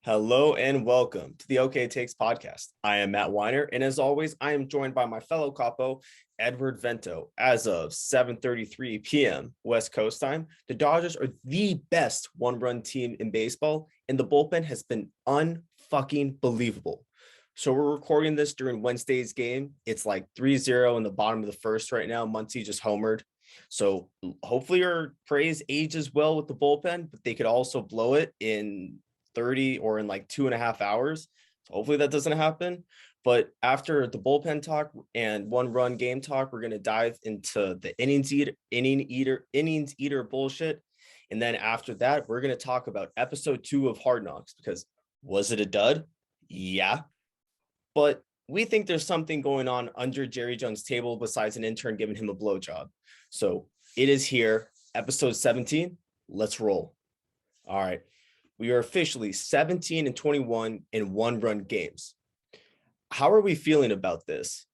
Hello and welcome to the OK Takes podcast. I am Matt Weiner, and as always, I am joined by my fellow capo, Edward Vento. As of 7:33 p.m. West Coast time, the Dodgers are the best one-run team in baseball, and the bullpen has been unfucking believable. So we're recording this during Wednesday's game. It's like 3-0 in the bottom of the first right now. Muncy just homered. So hopefully your praise ages well with the bullpen, but they could also blow it in 30 or in like 2.5 hours. So hopefully that doesn't happen. But after the bullpen talk and one run game talk, we're going to dive into the innings eater bullshit. And then after that, we're going to talk about episode 2 of Hard Knocks, because was it a dud? Yeah. But we think there's something going on under Jerry Jones' table besides an intern giving him a blowjob. So it is here, episode 17. Let's roll. All right. We are officially 17-21 in one-run games. How are we feeling about this?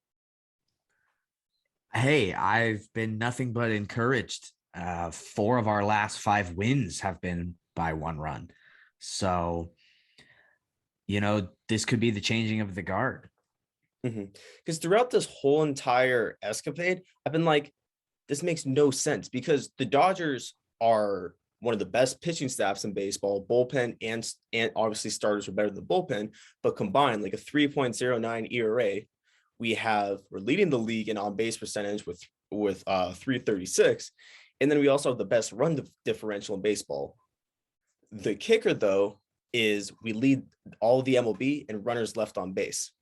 Hey, I've been nothing but encouraged. 4 of our last 5 wins have been by one run. So, this could be the changing of the guard. Because throughout this whole entire escapade, I've been like, this makes no sense, because the Dodgers are one of the best pitching staffs in baseball. Bullpen and obviously starters are better than the bullpen, but combined like a 3.09 ERA. We're leading the league in on-base percentage with 336, and then we also have the best run differential in baseball. The kicker, though, is we lead all of the MLB in runners left on base,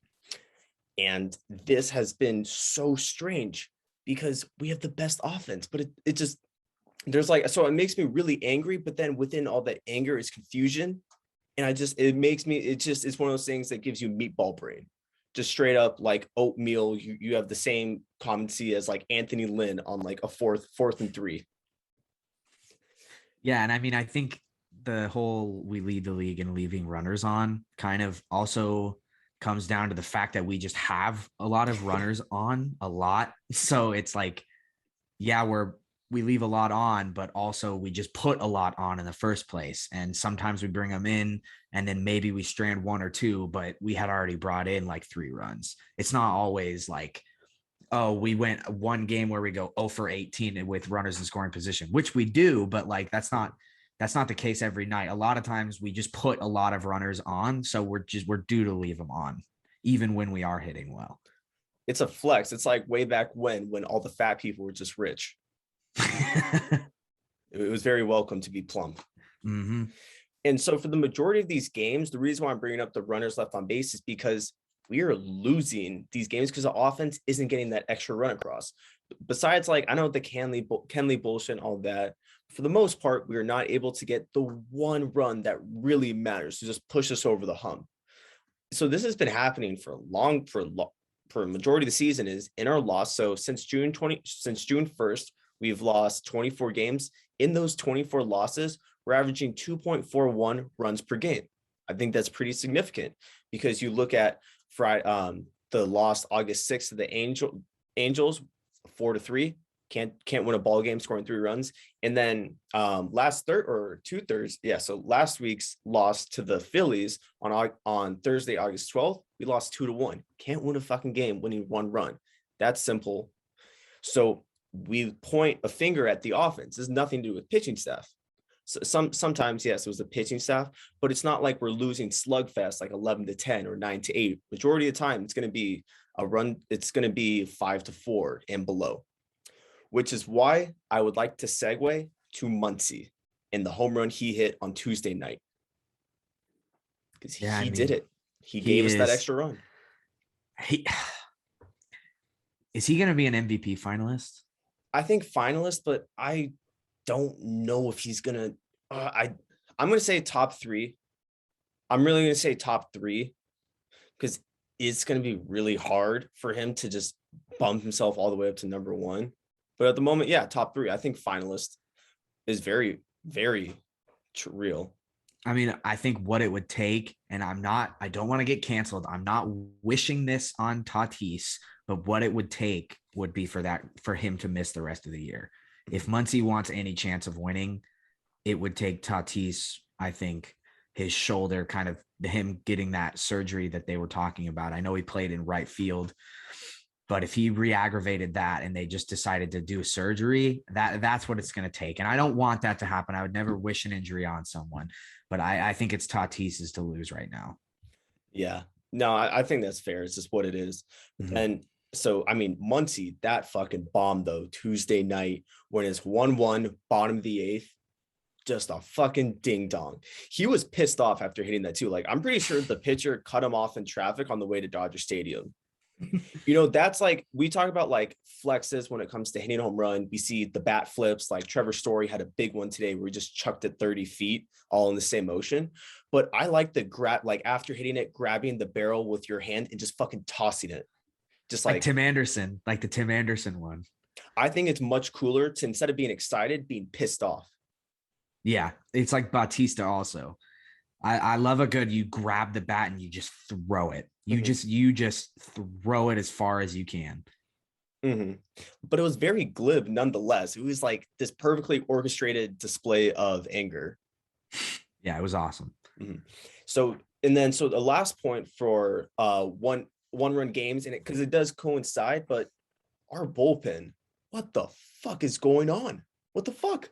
and this has been so strange because we have the best offense, but it just there's like, so it makes me really angry, but then within all that anger is confusion. And it's one of those things that gives you meatball brain, just straight up like oatmeal. You have the same competency as like Anthony Lynn on like a fourth and 3. Yeah. And I mean, I think the whole we lead the league and leaving runners on kind of also comes down to the fact that we just have a lot of runners on a lot. So it's like, yeah, we leave a lot on, but also we just put a lot on in the first place. And sometimes we bring them in and then maybe we strand 1 or 2, but we had already brought in like 3 runs. It's not always like, oh, we went one game where we go 0 for 18 with runners in scoring position, which we do, but like, that's not the case every night. A lot of times we just put a lot of runners on. So we're due to leave them on, even when we are hitting well. It's a flex. It's like way back when all the fat people were just rich. It was very welcome to be plump. Mm-hmm. And so for the majority of these games, the reason why I'm bringing up the runners left on base is because we are losing these games because the offense isn't getting that extra run across. Besides, like, I know the Kenley bullshit and all that, for the most part, we are not able to get the one run that really matters to just push us over the hump. So this has been happening for a majority of the season is in our loss. So since June 1st, we've lost 24 games. In those 24 losses, we're averaging 2.41 runs per game. I think that's pretty significant because you look at the loss August 6th to the Angels 4-3. Can't win a ball game scoring 3 runs. And then last week's loss to the Phillies on Thursday, August 12th, we lost 2-1. Can't win a fucking game winning 1 run. That's simple. So we point a finger at the offense. There's nothing to do with pitching staff. So sometimes, yes, it was the pitching staff, but it's not like we're losing slugfest like 11-10 or 9-8. Majority of the time, it's going to be a run. It's going to be 5-4 and below, which is why I would like to segue to Muncy and the home run he hit on Tuesday night. Because he did it. He gave us that extra run. Is he going to be an MVP finalist? I think finalist, but I don't know if he's going to. I'm going to say top 3. I'm really going to say top 3 because it's going to be really hard for him to just bump himself all the way up to number 1. But at the moment, yeah, top 3. I think finalist is very, very real. I mean, I think what it would take, and I don't want to get canceled. I'm not wishing this on Tatis, but what it would take would be for him to miss the rest of the year. If Muncy wants any chance of winning, it would take Tatis, I think, his shoulder, kind of him getting that surgery that they were talking about. I know he played in right field, but if he re-aggravated that and they just decided to do a surgery, that's what it's going to take. And I don't want that to happen. I would never wish an injury on someone, but I think it's Tatis's to lose right now. Yeah. No, I think that's fair. It's just what it is. Mm-hmm. And so, I mean, Muncy, that fucking bomb though, Tuesday night when it's 1-1, bottom of the eighth, just a fucking ding dong. He was pissed off after hitting that too. Like, I'm pretty sure the pitcher cut him off in traffic on the way to Dodger Stadium. You know, that's like, we talk about like flexes when it comes to hitting a home run. We see the bat flips, like Trevor Story had a big one today where he just chucked it 30 feet all in the same motion. But I like the grab, like after hitting it, grabbing the barrel with your hand and just fucking tossing it. Just like Tim Anderson, like the Tim Anderson one. I think it's much cooler to, instead of being excited, being pissed off. Yeah, it's like Bautista also. I love a good, you grab the bat and you just throw it. You just throw it as far as you can. Mm-hmm. But it was very glib nonetheless. It was like this perfectly orchestrated display of anger. Yeah, it was awesome. Mm-hmm. So the last point for one run games, and because it does coincide, but our bullpen, what the fuck is going on? What the fuck?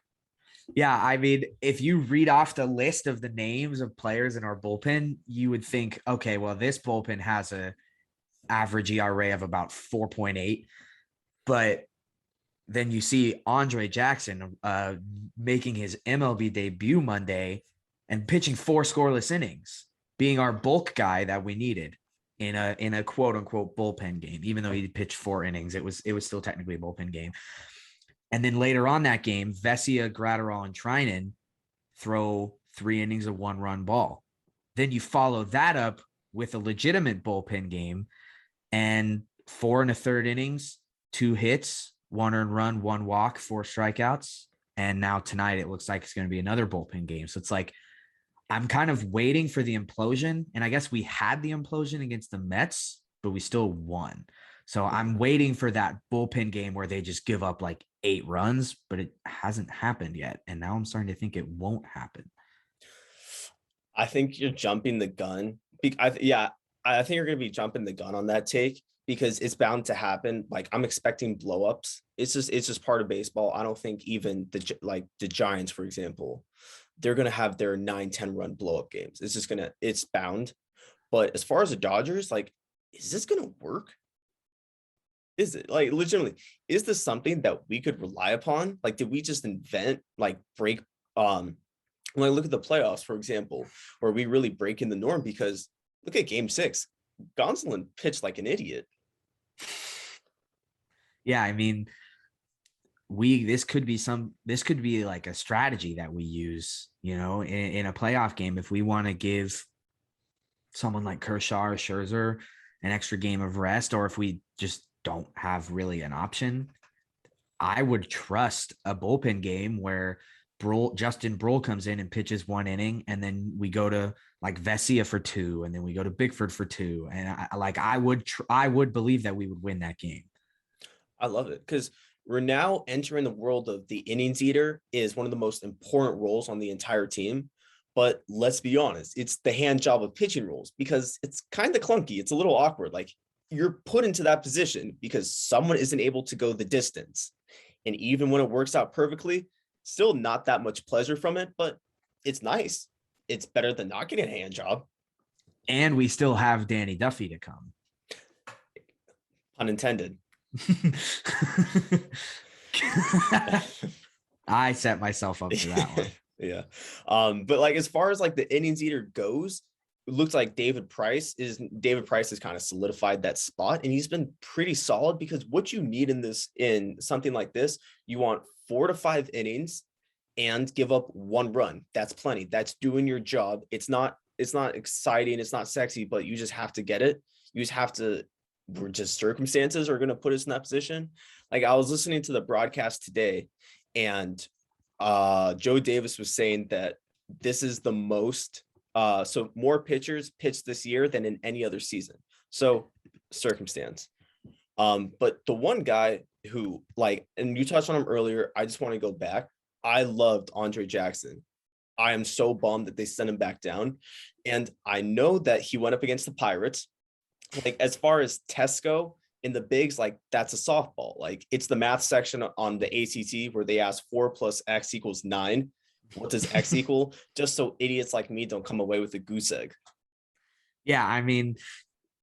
Yeah, I mean, if you read off the list of the names of players in our bullpen, you would think, okay, well, this bullpen has a average ERA of about 4.8, but then you see Andre Jackson making his MLB debut Monday and pitching 4 scoreless innings, being our bulk guy that we needed in a quote unquote bullpen game. Even though he pitched 4 innings, it was still technically a bullpen game. And then later on that game, Vesia, Gratterall, and Trinan throw 3 innings of 1-run ball. Then you follow that up with a legitimate bullpen game and 4 1/3 innings, 2 hits, 1 earned run, 1 walk, 4 strikeouts. And now tonight it looks like it's going to be another bullpen game. So it's like, I'm kind of waiting for the implosion. And I guess we had the implosion against the Mets, but we still won. So I'm waiting for that bullpen game where they just give up like 8 runs, but it hasn't happened yet. And now I'm starting to think it won't happen. I think you're jumping the gun. I think you're going to be jumping the gun on that take because it's bound to happen. Like, I'm expecting blowups. It's just part of baseball. I don't think even the Giants, for example, they're going to have their 9-10 run blow-up games. It's bound. But as far as the Dodgers, like, is this going to work? Is it, like, legitimately, is this something that we could rely upon? Like, did we just invent, like, break, when I look at the playoffs, for example, where we really break in the norm? Because look at game 6, Gonsolin pitched like an idiot. Yeah, I mean, this could be like a strategy that we use, in a playoff game. If we want to give someone like Kershaw or Scherzer an extra game of rest, or if we just don't have really an option, I would trust a bullpen game where Justin Brule comes in and pitches 1 inning, and then we go to like Vesia for 2, and then we go to Bickford for 2. And I would believe that we would win that game. I love it because we're now entering the world of the innings eater is one of the most important roles on the entire team. But let's be honest, it's the hand job of pitching roles because it's kind of clunky. It's a little awkward. Like, you're put into that position because someone isn't able to go the distance. And even when it works out perfectly, still not that much pleasure from it, but it's nice. It's better than not getting a hand job. And we still have Danny Duffy to come. Unintended. I set myself up for that one. Yeah. But like, as far as like the innings eater goes, it looks like David Price has kind of solidified that spot, and he's been pretty solid because what you need in something like this, you want 4 to 5 innings and give up 1 run. That's plenty. That's doing your job. It's not exciting. It's not sexy, but you just have to get it. You just have to, circumstances are going to put us in that position. Like, I was listening to the broadcast today, and Joe Davis was saying that this is the most, so more pitchers pitched this year than in any other season. So circumstance. But the one guy who, like, and you touched on him earlier, I just want to go back. I loved Andre Jackson. I am so bummed that they sent him back down. And I know that he went up against the Pirates. Like, as far as tests go in the bigs, like, that's a softball. Like, it's the math section on the ACT where they ask 4 + X = 9. What does X equal? Just so idiots like me don't come away with a goose egg. Yeah, I mean,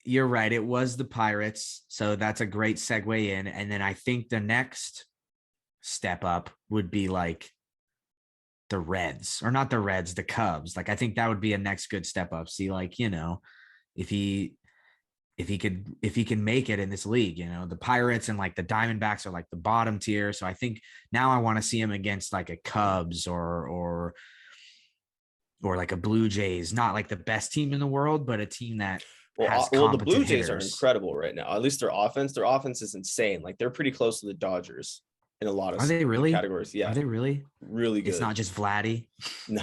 you're right. It was the Pirates. So that's a great segue in. And then I think the next step up would be like the Reds, or not the Reds, the Cubs. Like, I think that would be a next good step up. See, like, you know, if he can make it in this league, you know, the Pirates and like the Diamondbacks are like the bottom tier. So I think now I want to see him against like a Cubs or like a Blue Jays, not like the best team in the world, but a team that has the Blue Jays hitters. are incredible right now. At least their offense is insane. Like, they're pretty close to the Dodgers in a lot of categories. Yeah. Are they really? Really good. It's not just Vladdy. No,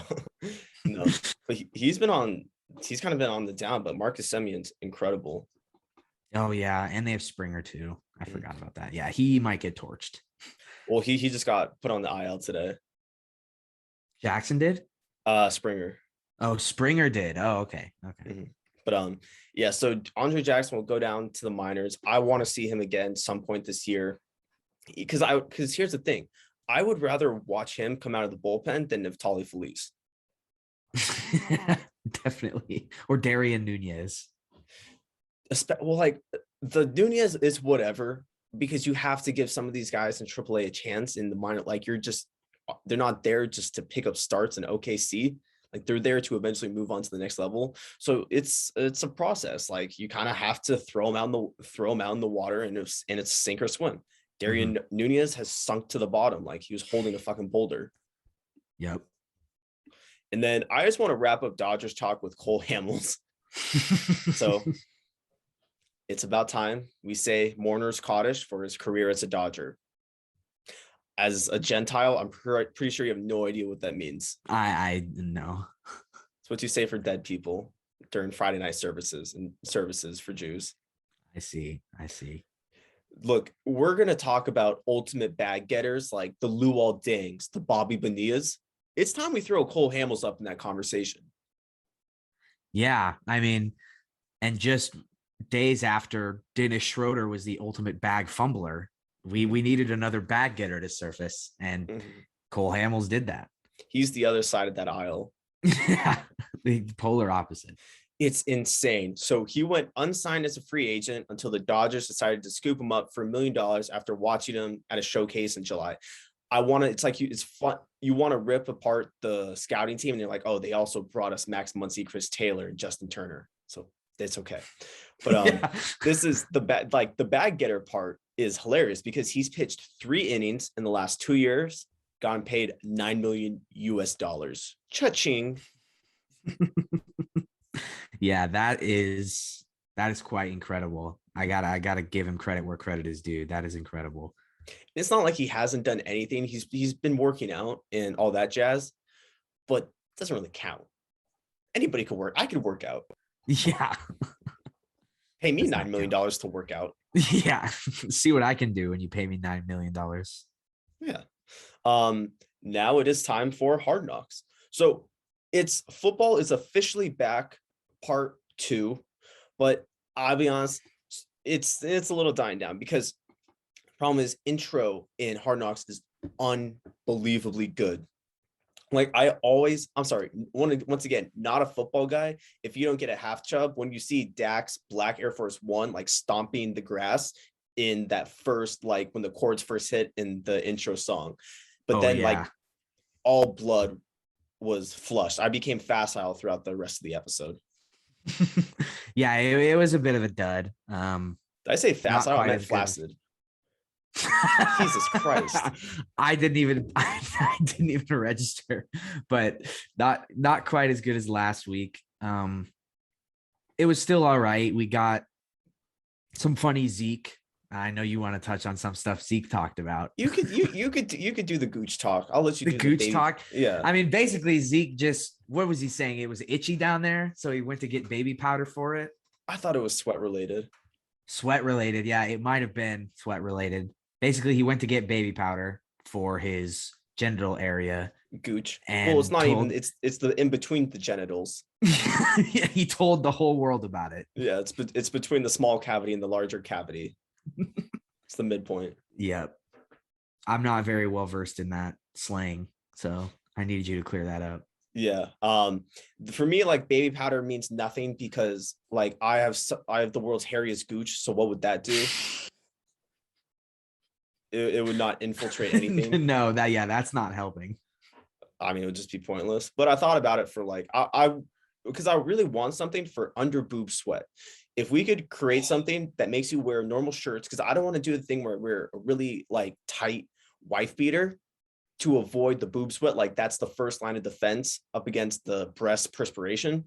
no. But he's kind of been on the down, but Marcus Semion's incredible. Oh yeah. And they have Springer too. I forgot about that. Yeah. He might get torched. Well, he just got put on the IL today. Jackson did? Springer. Oh, Springer did. Oh, okay. Okay. But yeah, so Andre Jackson will go down to the minors. I want to see him again some point this year. Because here's the thing. I would rather watch him come out of the bullpen than Neftali Feliz. Definitely. Or Darian Nunez. Well, like, the Nunez is whatever, because you have to give some of these guys in AAA a chance in the minor. Like, they're not there just to pick up starts in OKC. Like, they're there to eventually move on to the next level. So it's a process. Like, you kind of have to throw them out in the water, and it's sink or swim. Darian Nunez has sunk to the bottom like he was holding a fucking boulder. Yep. And then I just want to wrap up Dodgers talk with Cole Hamels. So it's about time we say Mourner's Cottage for his career as a Dodger. As a Gentile, I'm pretty sure you have no idea what that means. I know. It's what you say for dead people during Friday night services and services for Jews. I see. Look, we're going to talk about ultimate bag getters like the Luol Dangs, the Bobby Bonilla's. It's time we throw Cole Hamels up in that conversation. Yeah, I mean, and just days after Dennis Schroeder was the ultimate bag fumbler, we needed another bag getter to surface, and Cole Hamels did that. He's the other side of that aisle. Yeah, the polar opposite. It's insane. So he went unsigned as a free agent until the Dodgers decided to scoop him up for $1 million after watching him at a showcase in July. It's fun. You want to rip apart the scouting team, and you're like, oh, they also brought us Max Muncy, Chris Taylor, and Justin Turner. So it's okay. But this is the bag getter part is hilarious because he's pitched 3 innings in the last 2 years, gotten paid $9 million. Cha-ching. Yeah, that is quite incredible. I gotta give him credit where credit is due. That is incredible. It's not like he hasn't done anything. He's been working out and all that jazz, but it doesn't really count. Anybody could work. I could work out. Yeah. Pay me $9 million to work out. Yeah. See what I can do when you pay me $9 million. Yeah. Now it is time for Hard Knocks. So football is officially back, part 2, but I'll be honest, it's a little dying down because the problem is intro in Hard Knocks is unbelievably good. Like I'm sorry, once again, not a football guy. If you don't get a half chub when you see Dak's black Air Force One like stomping the grass in that first, like when the chords first hit in the intro song, but like all blood was flushed. I became facile throughout the rest of the episode. Yeah, it was a bit of a dud. Did I say facile? I meant flaccid. Jesus Christ. I didn't even register, but not quite as good as last week. It was still all right. We got some funny Zeke. I know you want to touch on some stuff Zeke talked about. You could do the gooch talk. I'll let you do the gooch talk. Yeah. I mean, basically Zeke what was he saying? It was itchy down there, so he went to get baby powder for it. I thought it was sweat related. Sweat related. Yeah, it might have been sweat related. Basically, he went to get baby powder for his genital area. Gooch. And well, it's not even. It's the in between the genitals. Yeah, he told the whole world about it. Yeah, it's between the small cavity and the larger cavity. It's the midpoint. Yep. I'm not very well versed in that slang, so I needed you to clear that up. Yeah. For me, like baby powder means nothing because like I have the world's hairiest gooch. So what would that do? It would not infiltrate anything. No, that's not helping. I mean, it would just be pointless. But I thought about it for like I because I really want something for under boob sweat. If we could create something that makes you wear normal shirts, because I don't want to do the thing where we're a really like tight wife beater to avoid the boob sweat. Like that's the first line of defense up against the breast perspiration.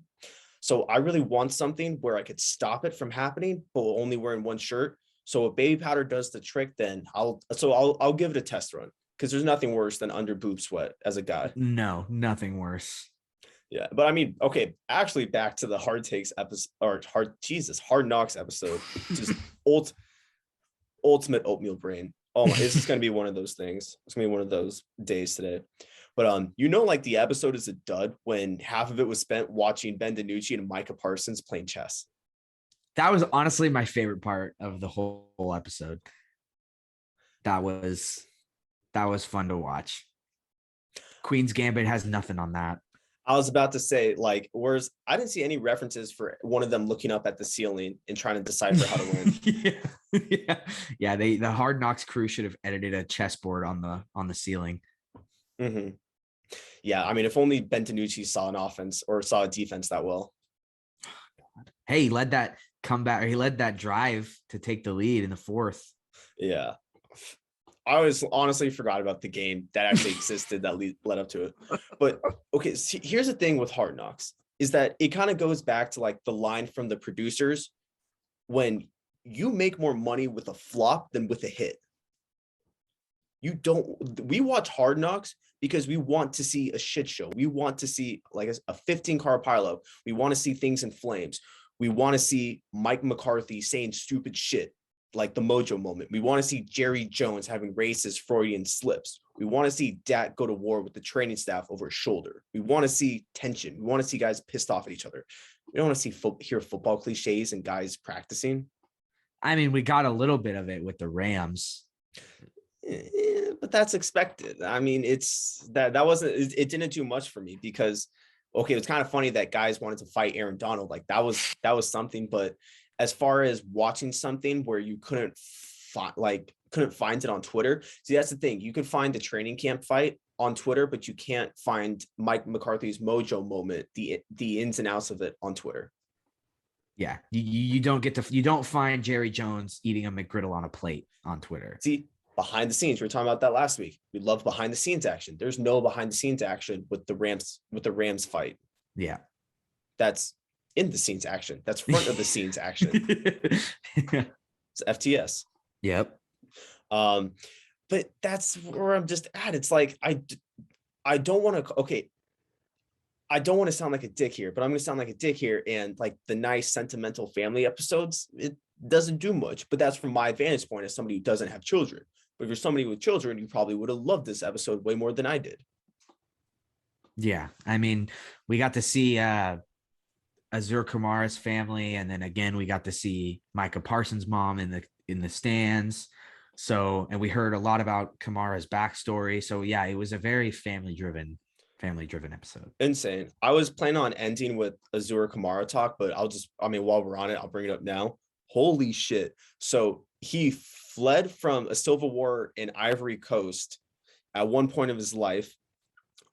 So I really want something where I could stop it from happening, but only wearing one shirt. So if baby powder does the trick, then I'll give it a test run because there's nothing worse than under boob sweat as a guy. No, nothing worse. Yeah, but I mean, okay, actually back to the hard takes episode or hard knocks episode. Just ultimate oatmeal brain. Oh my, this is gonna be one of those things. It's gonna be one of those days today. But like the episode is a dud when half of it was spent watching Ben Dinucci and Micah Parsons playing chess. That was honestly my favorite part of the whole episode. That was fun to watch. Queen's Gambit has nothing on that. I was about to say, like, whereas I didn't see any references for one of them looking up at the ceiling and trying to decipher how to win. Yeah. The Hard Knocks crew should have edited a chessboard on the ceiling. Mm-hmm. Yeah, I mean, if only Ben Dinucci saw an offense or saw a defense that well. Hey, he led that comeback, or he led that drive to take the lead in the fourth. Yeah. I was honestly forgot about the game that actually existed that led up to it. But okay, see, here's the thing with Hard Knocks is that it kind of goes back to like the line from the producers when you make more money with a flop than with a hit. We watch Hard Knocks because we want to see a shit show. We want to see like a 15-car pileup. We want to see things in flames. We want to see Mike McCarthy saying stupid shit, like the Mojo moment. We want to see Jerry Jones having racist Freudian slips. We want to see Dak go to war with the training staff over his shoulder. We want to see tension. We want to see guys pissed off at each other. We don't want to see hear football cliches and guys practicing. I mean, we got a little bit of it with the Rams. But that's expected. I mean, it's that wasn't, it didn't do much for me because, okay, it was kind of funny that guys wanted to fight Aaron Donald. Like that was something, but as far as watching something where you couldn't find it on Twitter. See, that's the thing. You can find the training camp fight on Twitter, but you can't find Mike McCarthy's Mojo moment, the ins and outs of it on Twitter. Yeah, you don't find Jerry Jones eating a McGriddle on a plate on Twitter. See, behind the scenes, we were talking about that last week. We love behind the scenes action. There's no behind the scenes action with the Rams fight. Yeah, that's in the scenes action. That's front of the scenes action. It's FTS. Yep. But that's where I'm just at. It's like I don't want to. Okay, I don't want to sound like a dick here, but I'm going to sound like a dick here. And like the nice sentimental family episodes, it doesn't do much. But that's from my vantage point as somebody who doesn't have children. But if you're somebody with children, you probably would have loved this episode way more than I did. Yeah, I mean, we got to see Azur Kamara's family, and then again we got to see Micah Parsons' mom in the stands. So, and we heard a lot about Kamara's backstory. So yeah, it was a very family driven episode. Insane. I was planning on ending with Azur Kamara talk, but while we're on it, I'll bring it up now. Holy shit. So he fled from a civil war in Ivory Coast at one point of his life.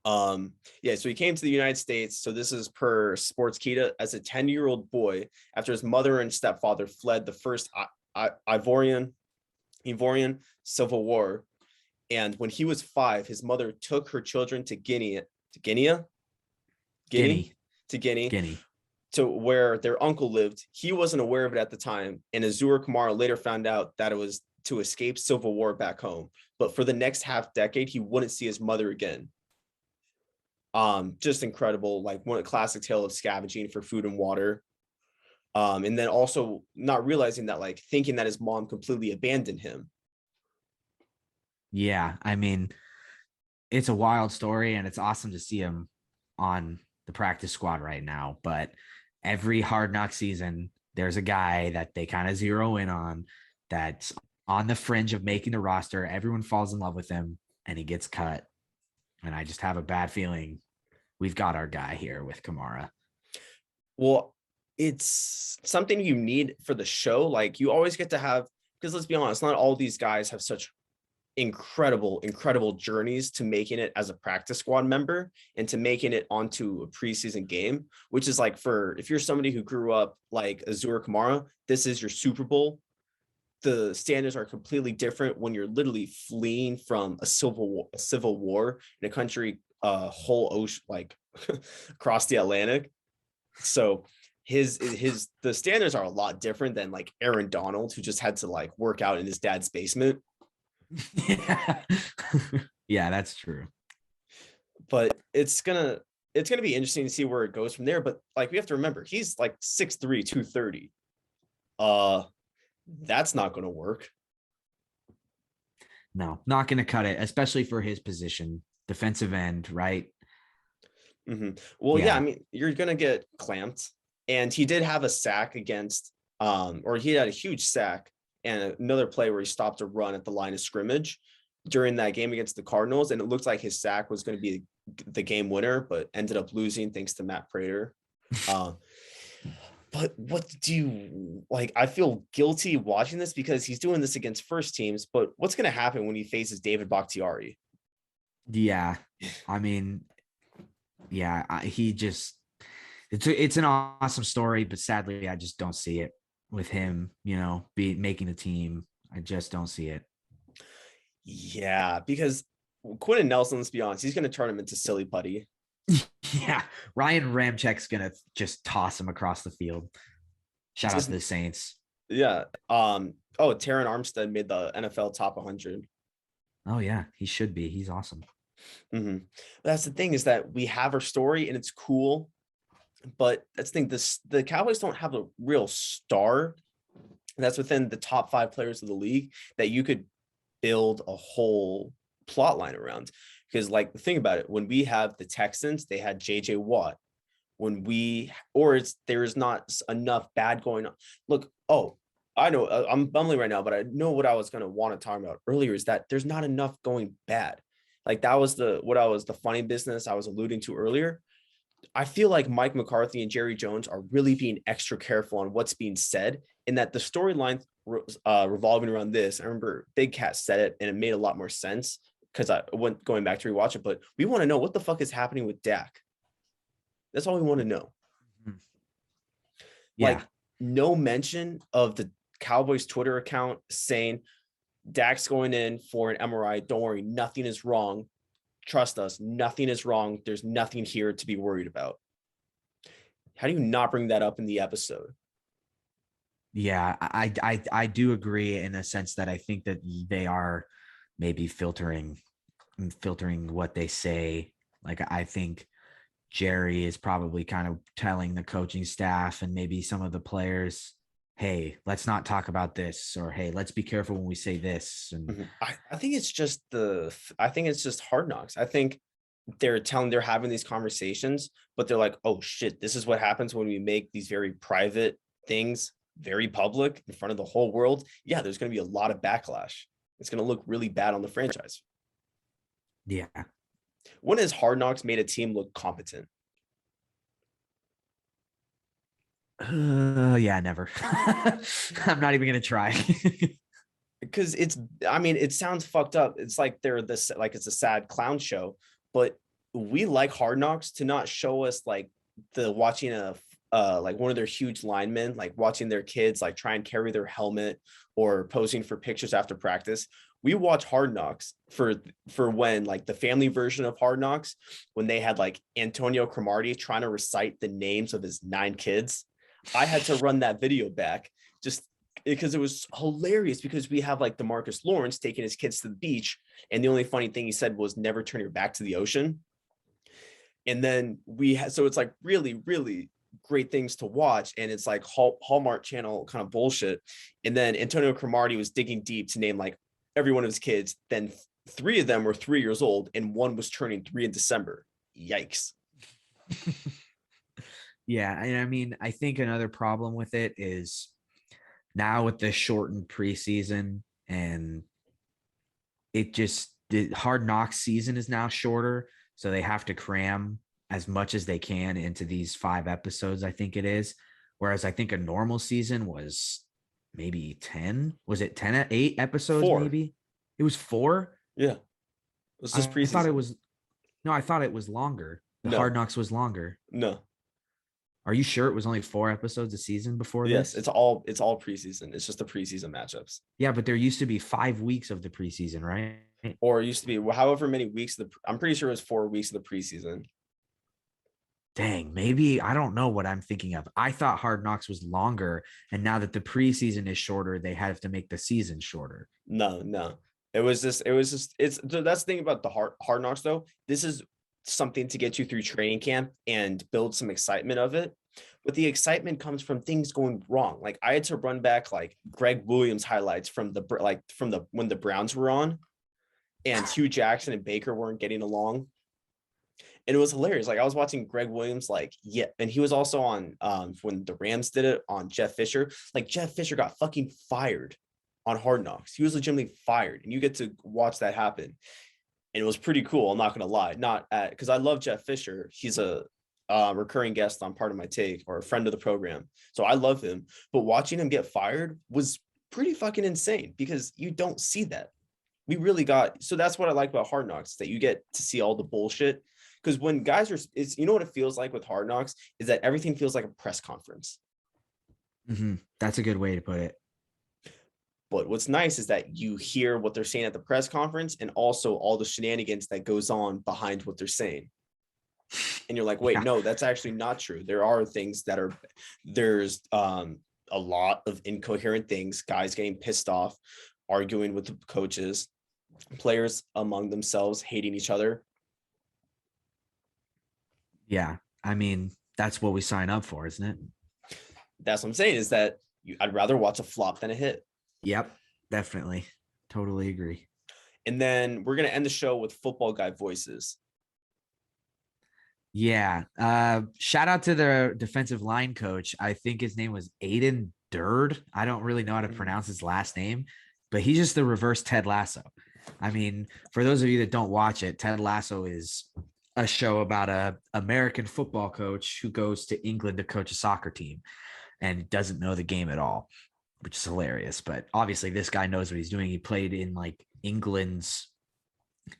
So he came to the United States. So this is per Sportskeeda as a 10-year-old boy after his mother and stepfather fled the first Ivorian Civil War. And when he was 5, his mother took her children to Guinea, to where their uncle lived. He wasn't aware of it at the time. And Azur Kamara later found out that it was to escape civil war back home. But for the next half decade, he wouldn't see his mother again. Just incredible, like one classic tale of scavenging for food and water. And then also not realizing that, like thinking that his mom completely abandoned him. Yeah, I mean, it's a wild story, and it's awesome to see him on the practice squad right now. But every Hard Knock season, there's a guy that they kind of zero in on that's on the fringe of making the roster. Everyone falls in love with him, and he gets cut. And I just have a bad feeling we've got our guy here with Kamara. Well, it's something you need for the show. Like, you always get to have, because let's be honest, not all these guys have such incredible journeys to making it as a practice squad member and to making it onto a preseason game, which is like, for if you're somebody who grew up like Azur Kamara, this is your Super Bowl. The standards are completely different when you're literally fleeing from a civil war in a country, whole ocean, like across the Atlantic. So the standards are a lot different than like Aaron Donald, who just had to like work out in his dad's basement. Yeah. Yeah, that's true. But it's gonna be interesting to see where it goes from there. But like, we have to remember, he's like 6'3", 230. That's not gonna work. No, not gonna cut it, especially for his position, defensive end, right? Mm-hmm. Well, yeah, I mean, you're gonna get clamped, and he did have a sack against, or he had a huge sack and another play where he stopped a run at the line of scrimmage during that game against the Cardinals, and it looked like his sack was going to be the game winner, but ended up losing thanks to Matt Prater. But what do you like? I feel guilty watching this because he's doing this against first teams, but what's going to happen when he faces David Bakhtiari? Yeah, I mean, yeah, he just it's an awesome story, but sadly, I just don't see it with him. Making the team. I just don't see it. Yeah, because Quentin Nelson, let's be honest, he's going to turn him into silly putty. Yeah, Ryan Ramchek's gonna just toss him across the field. Shout out to the Saints. Yeah. Taron Armstead made the NFL top 100. Oh yeah, he should be. He's awesome. Mm-hmm. That's the thing, is that we have our story and it's cool, but that's the thing. The Cowboys don't have a real star that's within the top 5 players of the league that you could build a whole plot line around. Because like, think about it, when we have the Texans, they had JJ Watt. There's not enough bad going on. Look, I know I'm bumbling right now, but I know what I was going to want to talk about earlier is that there's not enough going bad. Like, that was the funny business I was alluding to earlier. I feel like Mike McCarthy and Jerry Jones are really being extra careful on what's being said, in that the storyline revolving around this. I remember Big Cat said it, and it made a lot more sense because I went going back to rewatch it. But we want to know what the fuck is happening with Dak. That's all we want to know. Yeah. Like, no mention of the Cowboys Twitter account saying Dak's going in for an MRI. Don't worry, nothing is wrong. Trust us, nothing is wrong. There's nothing here to be worried about. How do you not bring that up in the episode? Yeah, I do agree in a sense that I think that they are maybe filtering what they say. Like, I think Jerry is probably kind of telling the coaching staff and maybe some of the players, hey, let's not talk about this, or hey, let's be careful when we say this. And I think it's just Hard Knocks. I think they're having these conversations, but they're like, oh shit, this is what happens when we make these very private things very public in front of the whole world. Yeah, there's going to be a lot of backlash. It's going to look really bad on the franchise. Yeah. When has Hard Knocks made a team look competent? Yeah, never. I'm not even going to try. Because it sounds fucked up. It's like it's a sad clown show, but we like Hard Knocks to not show us like watching like one of their huge linemen, like watching their kids like try and carry their helmet or posing for pictures after practice. We watch Hard Knocks for when, like, the family version of Hard Knocks, when they had like Antonio Cromartie trying to recite the names of his 9 kids. I had to run that video back just because it was hilarious, because we have like DeMarcus Lawrence taking his kids to the beach, and the only funny thing he said was never turn your back to the ocean. And then so it's like really, really great things to watch, and it's like Hallmark Channel kind of bullshit. And then Antonio Cromartie was digging deep to name like every one of his kids, then 3 of them were 3 years old, and one was turning 3 in December. Yikes. Yeah, and I mean, I think another problem with it is now with the shortened preseason and the Hard Knocks season is now shorter, so they have to cram as much as they can into these 5 episodes, I think it is. Whereas I think a normal season was maybe 10. Was it 10 at 8 episodes? 4. Maybe it was 4. Yeah. It was just preseason. I thought it was no, I thought it was longer. The No. Hard Knocks was longer. No. Are you sure it was only 4 episodes a season before Yes, this? it's all preseason. It's just the preseason matchups. Yeah, but there used to be 5 weeks of the preseason, right? Or it used to be however many weeks. I'm pretty sure it was 4 weeks of the preseason. Dang, maybe I don't know what I'm thinking of. I thought Hard Knocks was longer, and now that the preseason is shorter, they have to make the season shorter. No. It's that's the thing about the hard knocks though. This is something to get you through training camp and build some excitement of it. But the excitement comes from things going wrong. Like I had to run back like Greg Williams highlights from when the Browns were on, and Hugh Jackson and Baker weren't getting along. And it was hilarious. Like I was watching Greg Williams, and he was also on when the Rams did it on Jeff Fisher. Like Jeff Fisher got fucking fired on Hard Knocks. He was legitimately fired, and you get to watch that happen. And it was pretty cool. I'm not gonna lie, because I love Jeff Fisher. He's a recurring guest on Part of My Take, or a friend of the program, so I love him. But watching him get fired was pretty fucking insane because you don't see that. So that's what I like about Hard Knocks, that you get to see all the bullshit. Because when guys you know what it feels like with Hard Knocks is that everything feels like a press conference. Mm-hmm. That's a good way to put it. But what's nice is that you hear what they're saying at the press conference, and also all the shenanigans that goes on behind what they're saying. And you're like, wait, no, that's actually not true. There are things there's a lot of incoherent things, guys getting pissed off, arguing with the coaches, players among themselves, hating each other. Yeah. I mean, that's what we sign up for, isn't it? That's what I'm saying, is that I'd rather watch a flop than a hit. Yep, definitely. Totally agree. And then we're going to end the show with football guy voices. Yeah. Shout out to the defensive line coach. I think his name was Aiden Durd. I don't really know how to pronounce his last name, but he's just the reverse Ted Lasso. I mean, for those of you that don't watch it, Ted Lasso is a show about a American football coach who goes to England to coach a soccer team and doesn't know the game at all, which is hilarious. But obviously this guy knows what he's doing. He played in like England's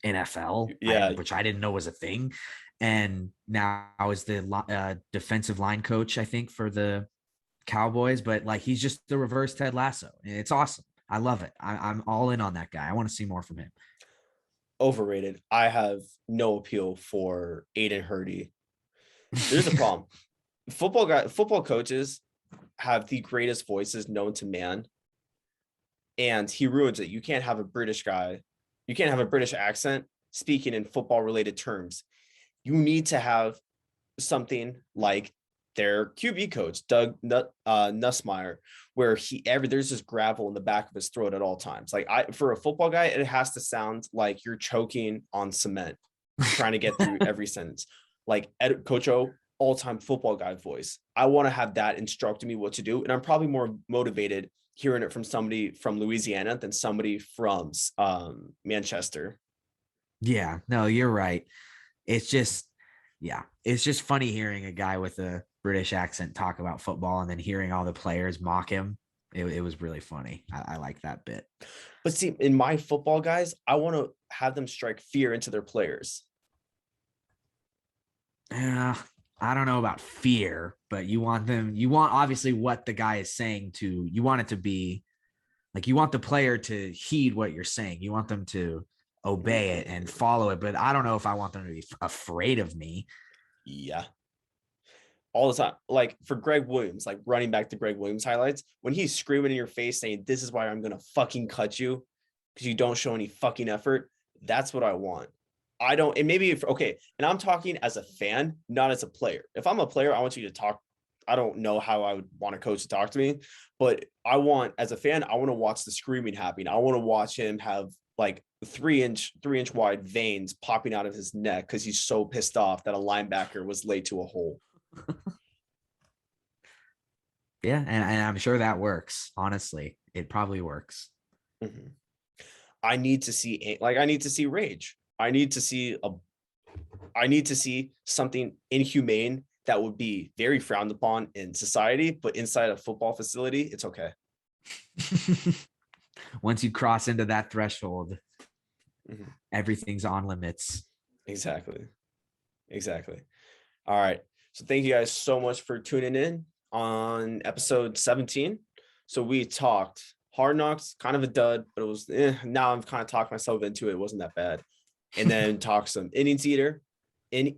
NFL, which I didn't know was a thing. And now is the defensive line coach, I think, for the Cowboys. But like, he's just the reverse Ted Lasso. It's awesome. I love it. I'm all in on that guy. I want to see more from him. Overrated. I have no appeal for Aiden Hurdy. There's a problem. Football coaches have the greatest voices known to man, and he ruins it. You can't have a British guy. You can't have a British accent speaking in football related terms. You need to have something like their QB coach, Doug Nussmeier, where there's just gravel in the back of his throat at all times. Like for a football guy, it has to sound like you're choking on cement, trying to get through every sentence. Like Coach O, all-time football guy voice. I want to have that instructing me what to do. And I'm probably more motivated hearing it from somebody from Louisiana than somebody from Manchester. Yeah, no, you're right. It's just funny hearing a guy with a British accent talk about football and then hearing all the players mock him. It was really funny. I like that bit. But see, in my football guys, I want to have them strike fear into their players. Yeah, I don't know about fear, but you want obviously what the guy is saying you want it to be like, you want the player to heed what you're saying. You want them to obey it and follow it. But I don't know if I want them to be afraid of me. Yeah. All the time. Like for Greg Williams, like running back to Greg Williams highlights, when he's screaming in your face saying, this is why I'm going to fucking cut you because you don't show any fucking effort. That's what I want. I don't, and maybe okay. And I'm talking as a fan, not as a player. If I'm a player, I want you to talk. I don't know how I would want a coach to talk to me, but as a fan, I want to watch the screaming happen. I want to watch him have like 3-inch wide veins popping out of his neck because he's so pissed off that a linebacker was laid to a hole. Yeah, and I'm sure that works. Honestly, it probably works. Mm-hmm. I need to see rage. I need to see something inhumane that would be very frowned upon in society, but inside a football facility, it's okay. Once you cross into that threshold, mm-hmm. Everything's on limits. Exactly. All right. So thank you guys so much for tuning in on episode 17. So we talked Hard Knocks, kind of a dud, but it was now I'm kind of talked myself into it. It wasn't that bad. And then talk some innings eater, and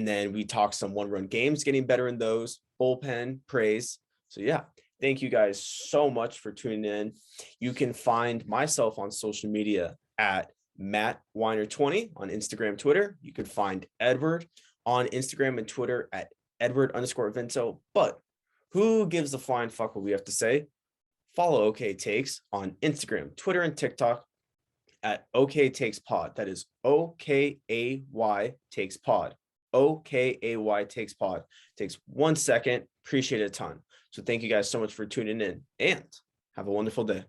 then we talk some one-run games, getting better in those, bullpen praise. So yeah, thank you guys so much for tuning in. You can find myself on social media at Matt Weiner 20 on Instagram, Twitter. You can find Edward on Instagram and Twitter at Edward_Vento. But who gives a flying fuck what we have to say? Follow OK Takes on Instagram, Twitter, and TikTok at OK Takes Pod. That is OKAY Takes Pod. OKAY Takes Pod. Takes 1 second. Appreciate it a ton. So thank you guys so much for tuning in and have a wonderful day.